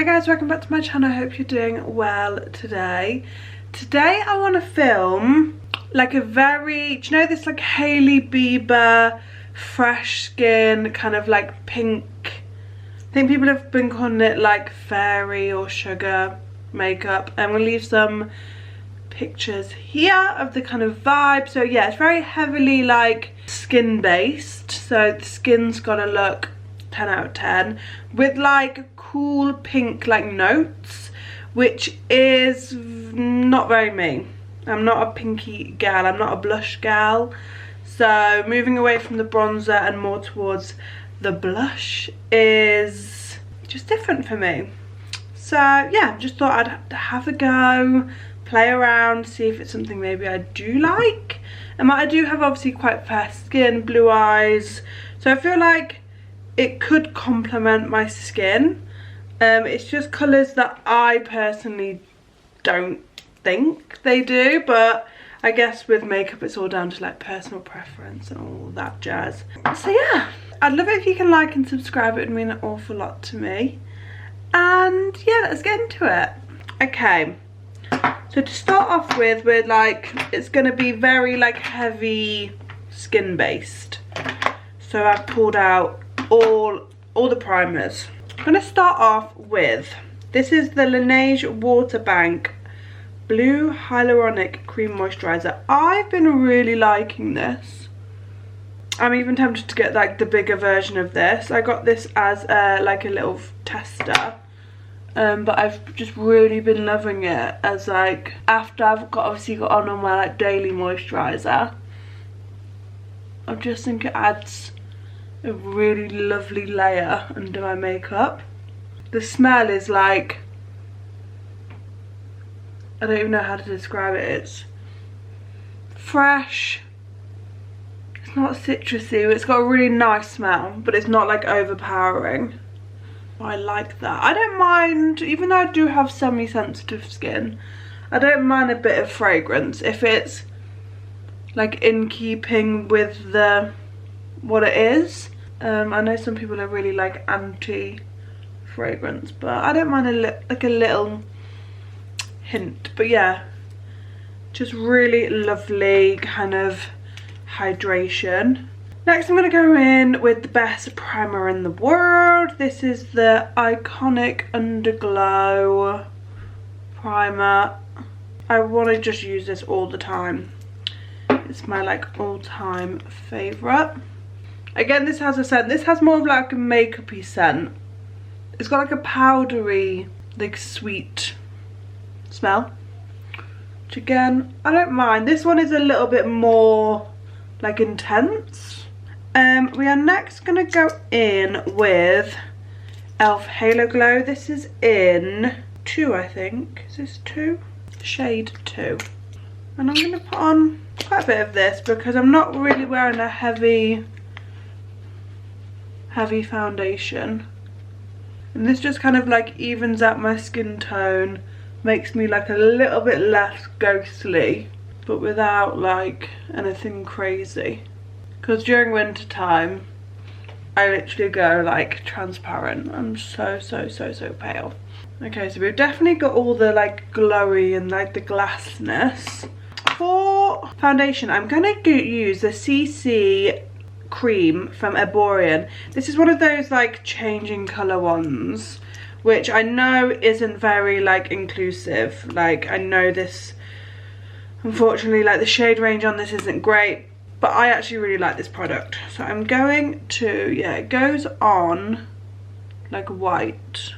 guys, welcome back to my channel. I hope you're doing well today. Today I want to film like a very, do you know this like Hailey Bieber fresh skin kind of like pink, I think people have been calling it like fairy or sugar makeup. I'm going to leave some pictures here of the kind of vibe. So yeah, it's very heavily like skin based, so the skin's got to look 10 out of 10 with like cool pink like notes, which is not very me. I'm not a pinky gal, I'm not a blush gal, so moving away from the bronzer and more towards the blush is just different for me. So yeah, just thought I'd have a go, play around, see if it's something maybe I do like. And I do have obviously quite fair skin, blue eyes, so I feel like it could complement my skin. It's just colours that I personally don't think they do, but I guess with makeup it's all down to like personal preference and all that jazz. So yeah, I'd love it if you can like and subscribe. It would mean an awful lot to me. And yeah, let's get into it. Okay, so to start off with, we're like, it's going to be very like heavy skin based, so I've pulled out all the primers. I'm going to start off with, this is the LANEIGE Water Bank Blue Hyaluronic Cream Moisturiser. I've been really liking this. I'm even tempted to get like the bigger version of this. I got this as like a little tester, but I've just really been loving it as like, after I've obviously got on my like daily moisturiser. I just think it adds a really lovely layer under my makeup. The smell is like, I don't even know how to describe it. It's fresh, it's not citrusy, it's got a really nice smell, but it's not like overpowering. I like that. I don't mind, even though I do have semi-sensitive skin, I don't mind a bit of fragrance if it's like in keeping with the what it is. I know some people are really like anti fragrance, but I don't mind like a little hint. But yeah, just really lovely kind of hydration. Next I'm going to go in with the best primer in the world. This is the iconic Underglow primer. I want to just use this all the time. It's my like all-time favourite. Again, this has a scent. This has more of like a makeup-y scent. It's got like a powdery, like sweet smell, which again, I don't mind. This one is a little bit more like intense. We are next going to go in with e.l.f. Halo Glow. This is in 2, I think. Is this 2? Shade 2. And I'm going to put on quite a bit of this because I'm not really wearing a heavy foundation, and this just kind of like evens out my skin tone, makes me like a little bit less ghostly, but without like anything crazy, because during winter time I literally go like transparent. I'm so pale. Okay, so we've definitely got all the like glowy and like the glassness. For foundation, I'm gonna use the CC cream from ERBORIAN. This is one of those like changing colour ones, which I know isn't very like inclusive. Like, I know this, unfortunately, like the shade range on this isn't great, but I actually really like this product. So I'm going to, yeah, it goes on like white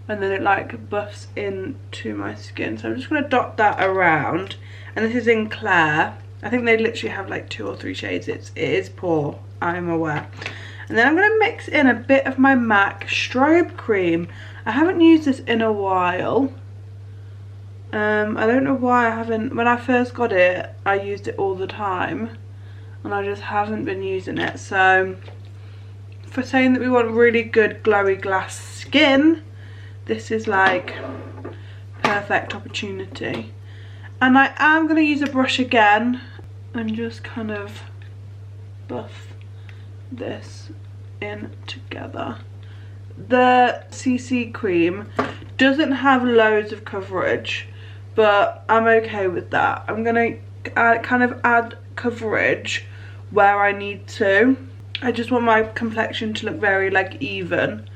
and then it like buffs into my skin. So I'm just going to dot that around, and this is in Claire. I think they literally have like 2 or 3 shades. It is poor, I'm aware. And then I'm going to mix in a bit of my MAC Strobe cream. I haven't used this in a while. I don't know why I haven't. When I first got it, I used it all the time, and I just haven't been using it. So for saying that we want really good glowy glass skin, this is like perfect opportunity. And I am going to use a brush again and just kind of buff this in together. the CC cream doesn't have loads of coverage, but I'm okay with that. I'm gonna kind of add coverage where I need to. I just want my complexion to look very like even,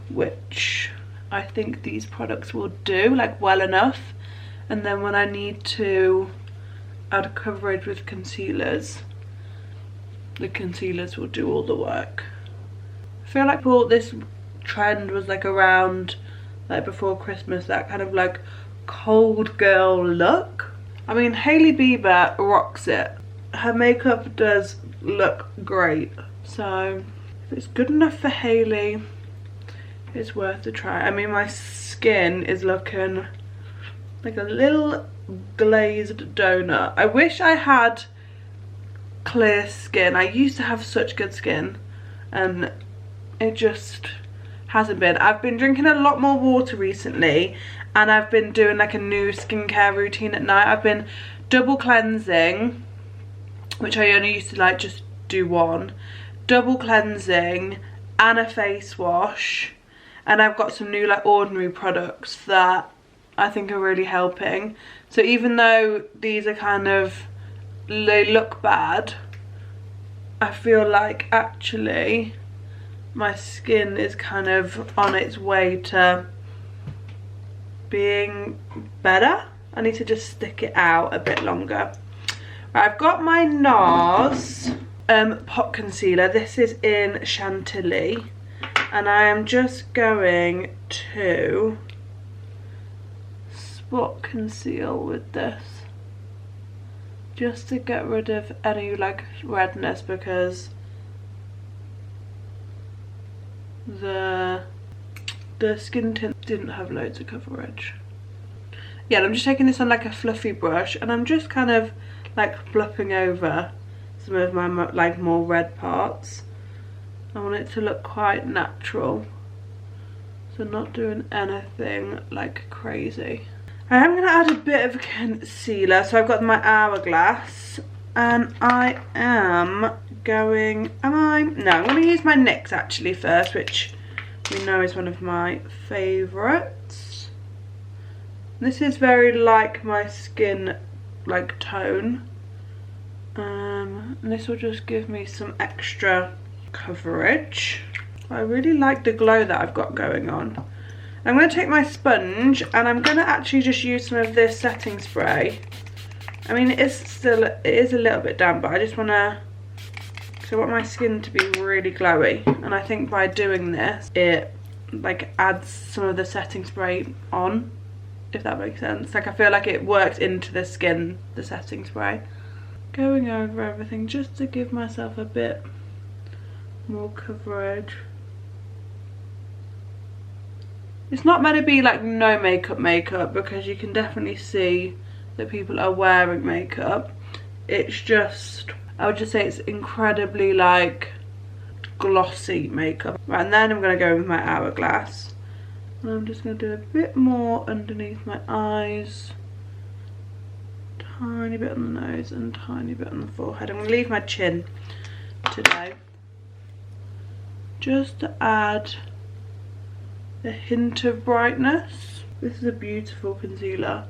which I think these products will do like well enough. And then when I need to add coverage with concealers, the concealers will do all the work. I feel like this trend was like around like before Christmas, that kind of like cold girl look. I mean, Hailey Bieber rocks it. Her makeup does look great. So if it's good enough for Hailey, it's worth a try. I mean, my skin is looking like a little glazed donut. I wish I had clear skin. I used to have such good skin and it just hasn't been. I've been drinking a lot more water recently, and I've been doing like a new skincare routine at night. I've been double cleansing, which I only used to like just do one. Double cleansing and a face wash, and I've got some new like Ordinary products that I think are really helping. So even though these are kind of, they look bad, I feel like actually my skin is kind of on its way to being better. I need to just stick it out a bit longer. Right, I've got my NARS pot concealer. This is in Chantilly, and I am just going to spot conceal with this just to get rid of any like redness, because the skin tint didn't have loads of coverage. Yeah, I'm just taking this on like a fluffy brush, and I'm just kind of like fluffing over some of my like more red parts. I want it to look quite natural, so not doing anything like crazy. I am going to add a bit of concealer. So I've got my Hourglass, and I am going, I'm going to use my NYX actually first, which we know is one of my favourites. This is very like my skin like tone, and this will just give me some extra coverage. I really like the glow that I've got going on. I'm going to take my sponge, and I'm going to actually just use some of this setting spray. I mean, it is a little bit damp, but I just want to, because I want my skin to be really glowy, and I think by doing this it like adds some of the setting spray on, if that makes sense. Like, I feel like it works into the skin, the setting spray. Going over everything just to give myself a bit more coverage. It's not meant to be like no makeup because you can definitely see that people are wearing makeup. It's just, I would just say it's incredibly like glossy makeup. Right, and then I'm going to go with my Hourglass, and I'm just going to do a bit more underneath my eyes, tiny bit on the nose and tiny bit on the forehead. I'm going to leave my chin today just to add a hint of brightness. This is a beautiful concealer.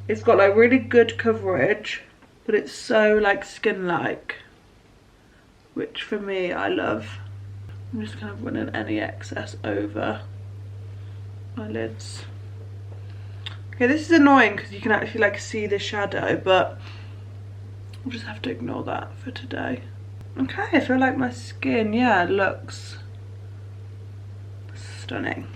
It's got like really good coverage, but it's so like skin-like, which for me I love. I'm just kind of running any excess over my lids. Okay, this is annoying because you can actually like see the shadow, but I'll just have to ignore that for today. Okay, I feel like my skin, yeah, looks stunning.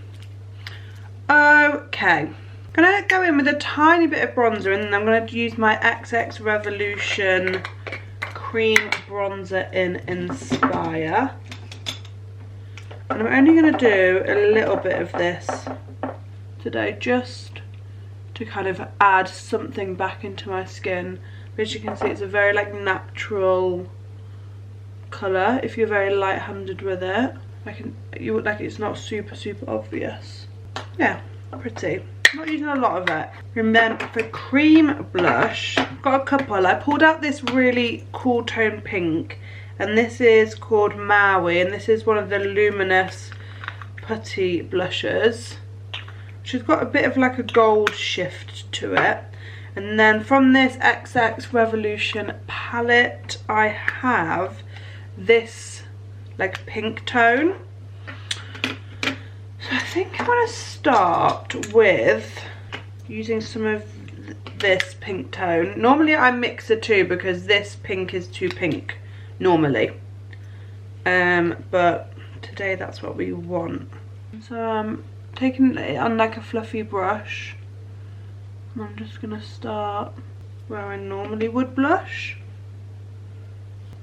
Okay, I'm gonna go in with a tiny bit of bronzer, and then I'm gonna use my XX Revolution cream bronzer in Inspire, and I'm only gonna do a little bit of this today just to kind of add something back into my skin. But as you can see, it's a very like natural colour if you're very light-handed with it. You would like, it's not super obvious. Yeah, pretty. Not using a lot of it. And then for cream blush, got a couple. I pulled out this really cool tone pink, and this is called Maui, and this is one of the Luminous Putty blushes, which has got a bit of like a gold shift to it. And then from this XX Revolution palette, I have this like pink tone. So I think I'm going to start with using some of this pink tone. Normally I mix the two because this pink is too pink normally. But today that's what we want. So I'm taking it on like a fluffy brush. And I'm just going to start where I normally would blush.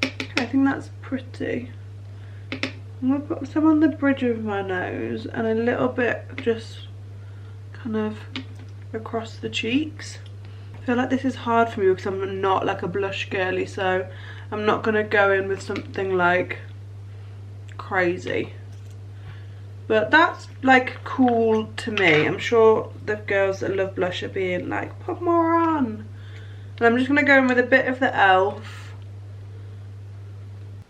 Okay, I think that's pretty. I'm going to put some on the bridge of my nose and a little bit just kind of across the cheeks. I feel like this is hard for me because I'm not like a blush girly, so I'm not going to go in with something like crazy. But that's like cool to me. I'm sure the girls that love blush are being like, put more on. And I'm just going to go in with a bit of the ELF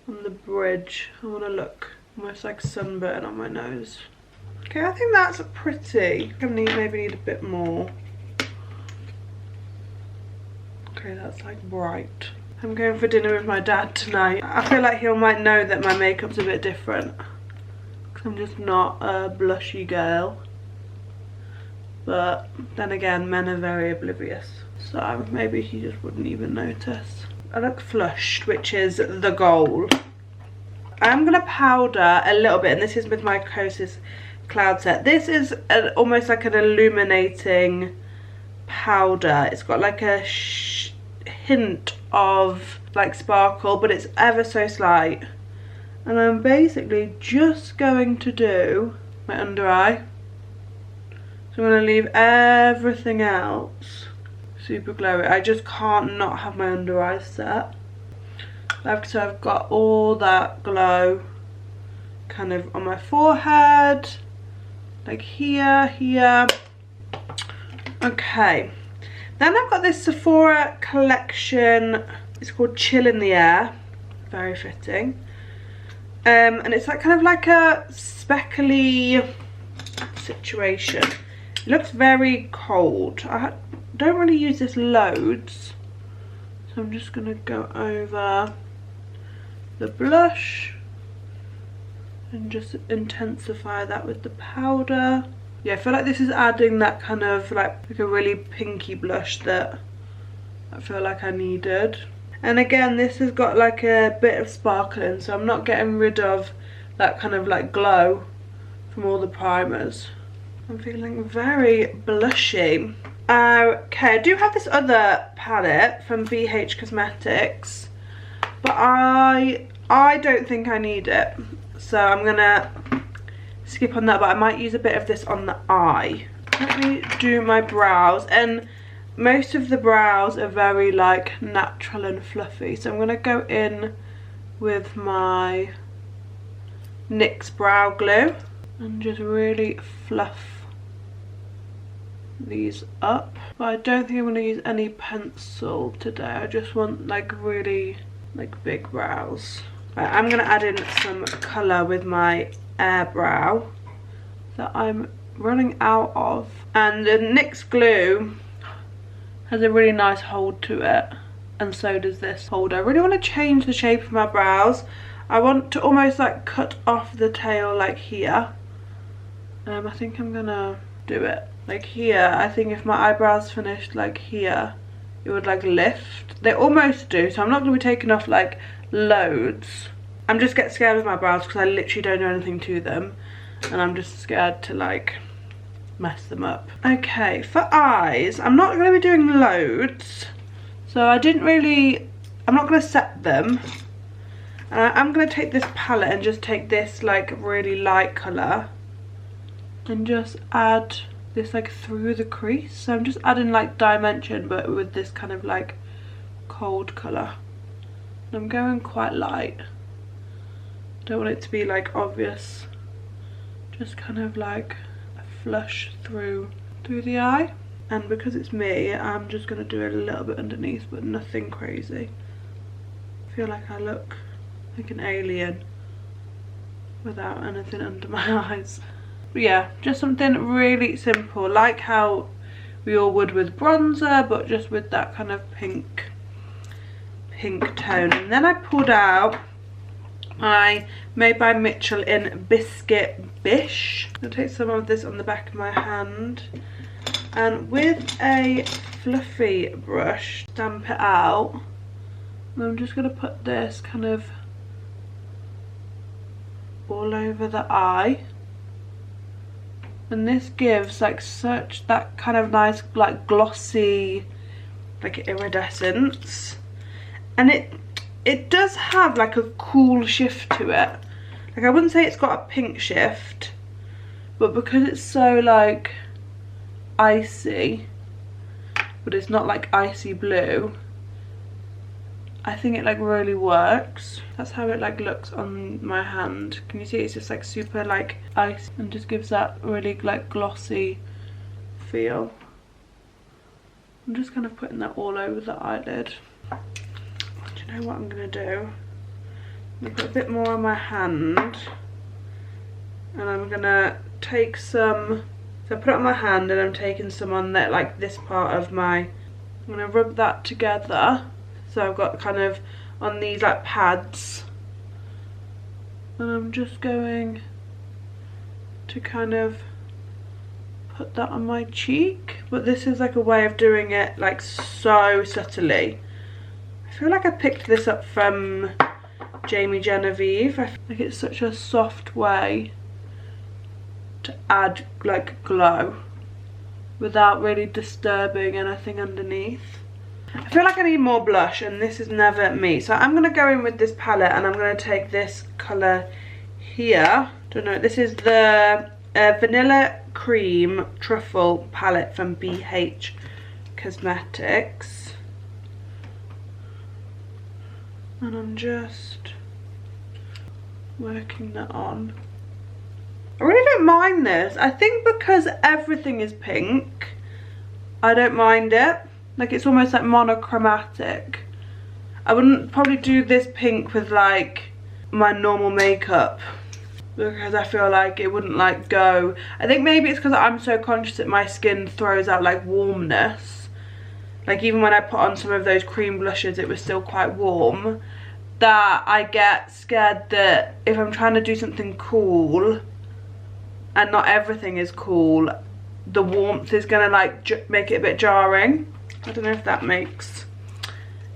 on the bridge. I want to look almost like sunburn on my nose. Okay, I think that's pretty. I maybe need a bit more. Okay, that's like bright. I'm going for dinner with my dad tonight. I feel like he might know that my makeup's a bit different. Because I'm just not a blushy girl. But then again, men are very oblivious. So maybe he just wouldn't even notice. I look flushed, which is the goal. I'm going to powder a little bit, and this is with my KOSAS Cloud Set. This is almost like an illuminating powder. It's got like a hint of like sparkle, but it's ever so slight. And I'm basically just going to do my under eye. So I'm going to leave everything else super glowy. I just can't not have my under eyes set. So I've got all that glow kind of on my forehead, like here. Okay, then I've got this Sephora collection. It's called Chill in the Air, very fitting. And it's like kind of like a speckly situation. It looks very cold. I don't really use this loads, so I'm just gonna go over the blush and just intensify that with the powder. Yeah, I feel like this is adding that kind of like a really pinky blush that I feel like I needed. And again, this has got like a bit of sparkling, so I'm not getting rid of that kind of like glow from all the primers. I'm feeling very blushy. Okay, I do have this other palette from BH Cosmetics, but I don't think I need it, so I'm gonna skip on that, but I might use a bit of this on the eye. Let me do my brows, and most of the brows are very like natural and fluffy, so I'm gonna go in with my NYX brow glue and just really fluff these up. But I don't think I'm gonna use any pencil today. I just want like really like big brows. Right, I'm gonna add in some colour with my Airbrush that I'm running out of, and the NYX glue has a really nice hold to it, and so does this holder. I really want to change the shape of my brows. I want to almost like cut off the tail like here. I think I'm gonna do it like here. I think if my eyebrows finished like here, it would like lift. They almost do, so I'm not going to be taking off like loads. I'm just getting scared with my brows because I literally don't do anything to them, and I'm just scared to like mess them up. Okay, for eyes, I'm not going to be doing loads, so I'm not going to set them. I'm going to take this palette and just take this like really light colour and just add this like through the crease. So I'm just adding like dimension, but with this kind of like cold colour. And I'm going quite light. Don't want it to be like obvious. Just kind of like a flush through the eye. And because it's me, I'm just going to do it a little bit underneath, but nothing crazy. I feel like I look like an alien without anything under my eyes. But yeah, just something really simple, like how we all would with bronzer, but just with that kind of pink tone. And then I pulled out my Made by Mitchell in Biscuit BISH. I'll take some of this on the back of my hand, and with a fluffy brush, stamp it out. And I'm just going to put this kind of all over the eye. And this gives like such that kind of nice like glossy like iridescence, and it does have like a cool shift to it. Like I wouldn't say it's got a pink shift, but because it's so like icy, but it's not like icy blue, I think it like really works. That's how it like looks on my hand. Can you see it's just like super like ice and just gives that really like glossy feel. I'm just kind of putting that all over the eyelid. Do you know what I'm gonna do? I'm gonna put a bit more on my hand, and I'm gonna take some, so I put it on my hand and I'm taking some on that, like this part of my, I'm gonna rub that together. So I've got kind of on these like pads, and I'm just going to kind of put that on my cheek. But this is like a way of doing it like so subtly. I feel like I picked this up from Jamie Genevieve. I feel like it's such a soft way to add like glow without really disturbing anything underneath. I feel like I need more blush, and this is never me. So I'm going to go in with this palette, and I'm going to take this colour here. Don't know, this is the Vanilla Cream Truffle palette from BH Cosmetics. And I'm just working that on. I really don't mind this. I think because everything is pink, I don't mind it. Like it's almost like monochromatic. I wouldn't probably do this pink with like my normal makeup, because I feel like it wouldn't like go. I think maybe it's because I'm so conscious that my skin throws out like warmness. Like even when I put on some of those cream blushes, it was still quite warm, that I get scared that if I'm trying to do something cool and not everything is cool, the warmth is gonna like make it a bit jarring. I don't know if that makes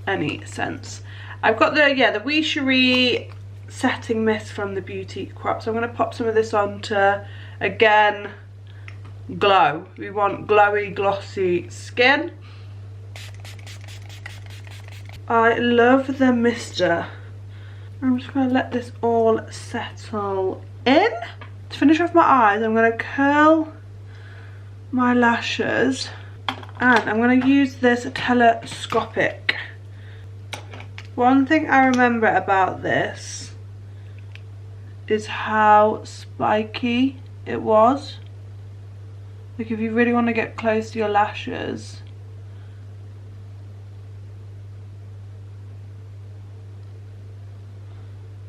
any sense. I've got the the CHERIE setting mist from the Beauty Crop, so I'm going to pop some of this on to, again, glow. We want glowy, glossy skin. I love the mister. I'm just going to let this all settle in. To finish off my eyes, I'm going to curl my lashes. And I'm going to use this Telescopic. One thing I remember about this is how spiky it was. Like if you really want to get close to your lashes,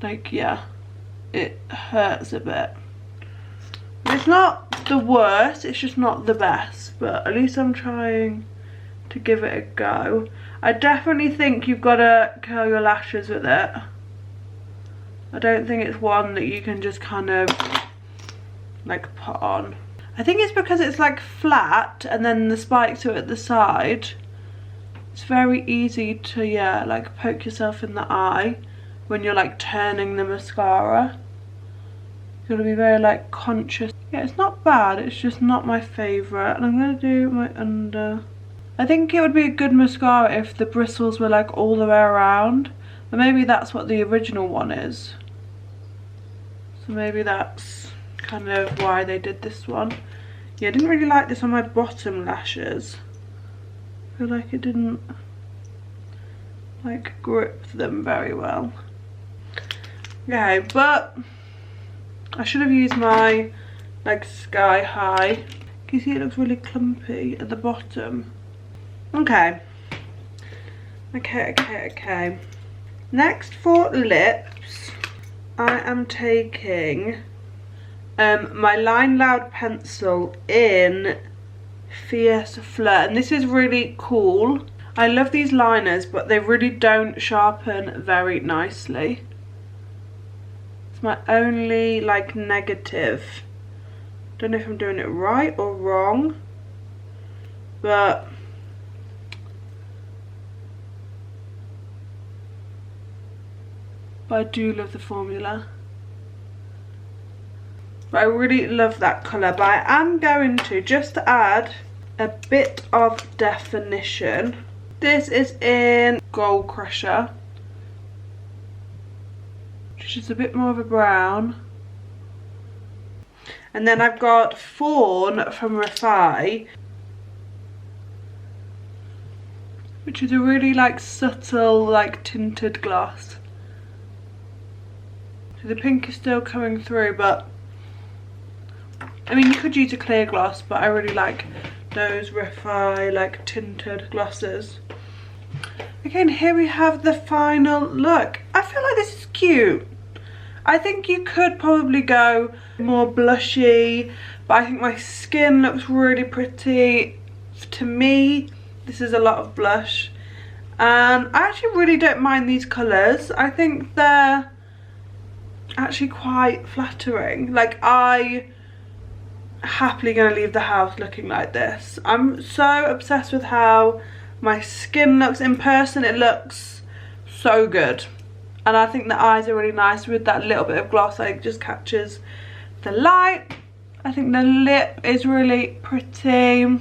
like yeah, it hurts a bit. It's not the worst, it's just not the best, but at least I'm trying to give it a go. I definitely think you've got to curl your lashes with it. I don't think it's one that you can just kind of like put on. I think it's because it's like flat and then the spikes are at the side. It's very easy to like poke yourself in the eye when you're like turning the mascara. You've got to be very like conscious. Yeah, it's not bad, it's just not my favourite. And I'm going to do my under. I think it would be a good mascara if the bristles were like all the way around. But maybe that's what the original one is. So maybe that's kind of why they did this one. Yeah, I didn't really like this on my bottom lashes. I feel like it didn't like grip them very well. Okay, but I should have used my like Sky High. Can you see it looks really clumpy at the bottom? Okay. Okay. Next for lips, I am taking my Line Loud pencil in Fierce Flirt, and this is really cool. I love these liners, but they really don't sharpen very nicely. It's my only like negative. Don't know if I'm doing it right or wrong, but I do love the formula. But I really love that colour. But I am going to, just to add a bit of definition, this is in Gold Crusher, which is a bit more of a brown. And then I've got Fawn from REFY, which is a really like subtle like tinted gloss. So the pink is still coming through, but I mean you could use a clear gloss, but I really like those REFY like tinted glosses. Okay, and here we have the final look. I feel like this is cute. I think you could probably go more blushy, but I think my skin looks really pretty. To me, this is a lot of blush. And I actually really don't mind these colours. I think they're actually quite flattering. Like, I happily gonna leave the house looking like this. I'm so obsessed with how my skin looks in person. It looks so good. And I think the eyes are really nice with that little bit of gloss. Like, just catches the light. I think the lip is really pretty.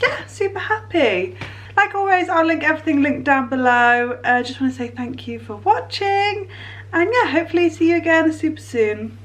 Yeah, super happy. Like always, I'll link everything linked down below. Just want to say thank you for watching. And yeah, hopefully see you again super soon.